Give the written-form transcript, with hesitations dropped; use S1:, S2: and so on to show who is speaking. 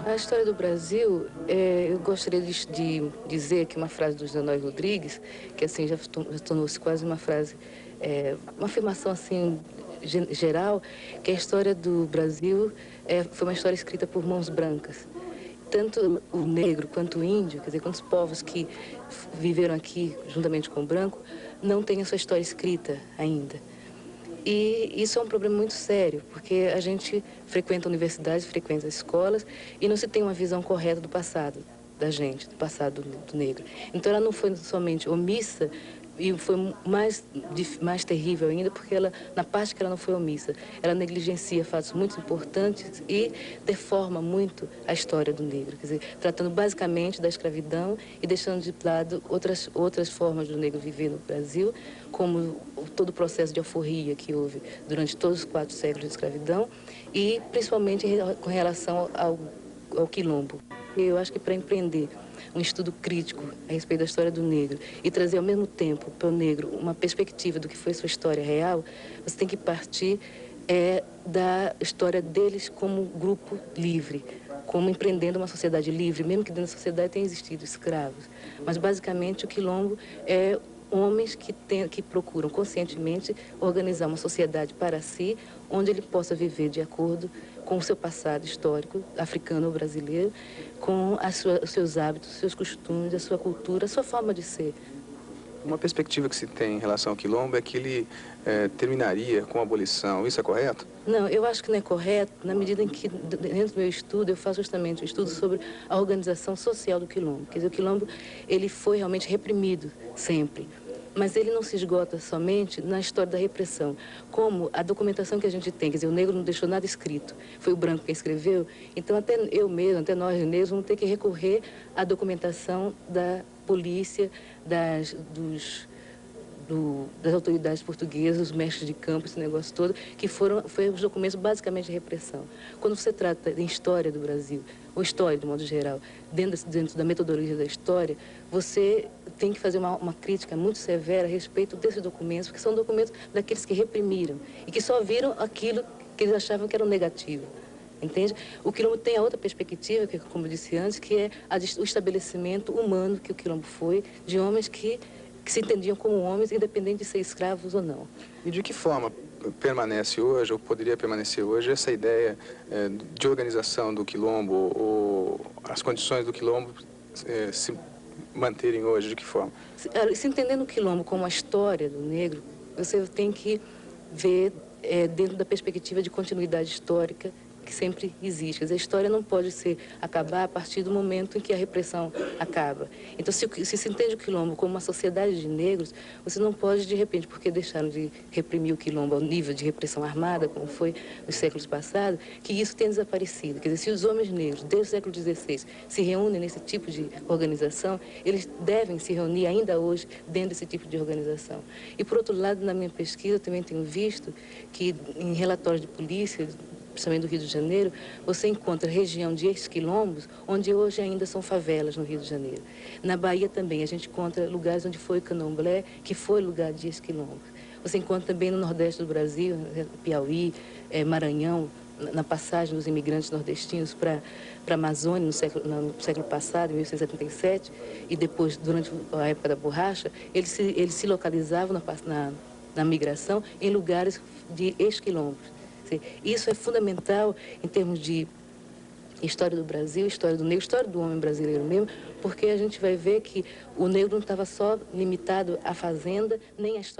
S1: A história do Brasil, eu gostaria de dizer aqui uma frase do José Rodrigues, que assim já tornou-se quase uma frase, uma afirmação assim geral, que a história do Brasil foi uma história escrita por mãos brancas. Tanto o negro quanto o índio, quer dizer, quantos povos que viveram aqui juntamente com o branco, não têm a sua história escrita ainda. E isso é um problema muito sério, porque a gente frequenta universidades, frequenta escolas e não se tem uma visão correta do passado da gente, do passado do negro. Então ela não foi somente omissa, e foi mais terrível ainda, porque ela, na parte que ela não foi omissa, ela negligencia fatos muito importantes e deforma muito a história do negro. Quer dizer, tratando basicamente da escravidão e deixando de lado outras formas do negro viver no Brasil, como todo o processo de alforria que houve durante todos os 4 séculos de escravidão e principalmente com relação ao quilombo. Eu acho que para empreender um estudo crítico a respeito da história do negro e trazer ao mesmo tempo para o negro uma perspectiva do que foi sua história real, você tem que partir da história deles como grupo livre, como empreendendo uma sociedade livre, mesmo que dentro da sociedade tenha existido escravos. Mas basicamente o quilombo é homens que procuram conscientemente organizar uma sociedade para si, onde ele possa viver de acordo com o seu passado histórico, africano ou brasileiro, com os seus hábitos, os seus costumes, a sua cultura, a sua forma de ser.
S2: Uma perspectiva que se tem em relação ao quilombo é que ele terminaria com a abolição. Isso é correto?
S1: Não, eu acho que não é correto, na medida em que, dentro do meu estudo, eu faço justamente um estudo sobre a organização social do quilombo. Quer dizer, o quilombo, ele foi realmente reprimido, sempre. Mas ele não se esgota somente na história da repressão. Como a documentação que a gente tem, quer dizer, o negro não deixou nada escrito, foi o branco quem escreveu, então até eu mesmo, até nós negros, vamos ter que recorrer à documentação da polícia, das autoridades portuguesas, os mestres de campo, esse negócio todo, que foram os documentos basicamente de repressão. Quando você trata de história do Brasil, ou história de modo geral, dentro da metodologia da história, você tem que fazer uma crítica muito severa a respeito desses documentos, porque são documentos daqueles que reprimiram e que só viram aquilo que eles achavam que era o negativo. Entende? O quilombo tem a outra perspectiva, que, como eu disse antes, que é o estabelecimento humano que o quilombo foi, de homens que se entendiam como homens, independente de ser escravos ou não.
S2: E de que forma permanece hoje, ou poderia permanecer hoje, essa ideia de organização do quilombo, ou as condições do quilombo se manterem hoje, de que forma?
S1: Se entendendo o quilombo como a história do negro, você tem que ver dentro da perspectiva de continuidade histórica que sempre existe. Quer dizer, a história não pode acabar a partir do momento em que a repressão acaba. Então, se entende o quilombo como uma sociedade de negros, você não pode, de repente, porque deixaram de reprimir o quilombo ao nível de repressão armada, como foi nos séculos passados, que isso tenha desaparecido. Quer dizer, se os homens negros, desde o século XVI, se reúnem nesse tipo de organização, eles devem se reunir ainda hoje dentro desse tipo de organização. E, por outro lado, na minha pesquisa, eu também tenho visto que, em relatórios de polícia, principalmente do Rio de Janeiro, você encontra região de ex-quilombos, onde hoje ainda são favelas no Rio de Janeiro. Na Bahia também, a gente encontra lugares onde foi o candomblé, que foi lugar de ex-quilombos. Você encontra também no Nordeste do Brasil, Piauí, Maranhão, na passagem dos imigrantes nordestinos para a Amazônia no século passado, em 1877, e depois, durante a época da borracha, eles se localizavam na migração em lugares de ex-quilombos. Isso é fundamental em termos de história do Brasil, história do negro, história do homem brasileiro mesmo, porque a gente vai ver que o negro não estava só limitado à fazenda, nem à história.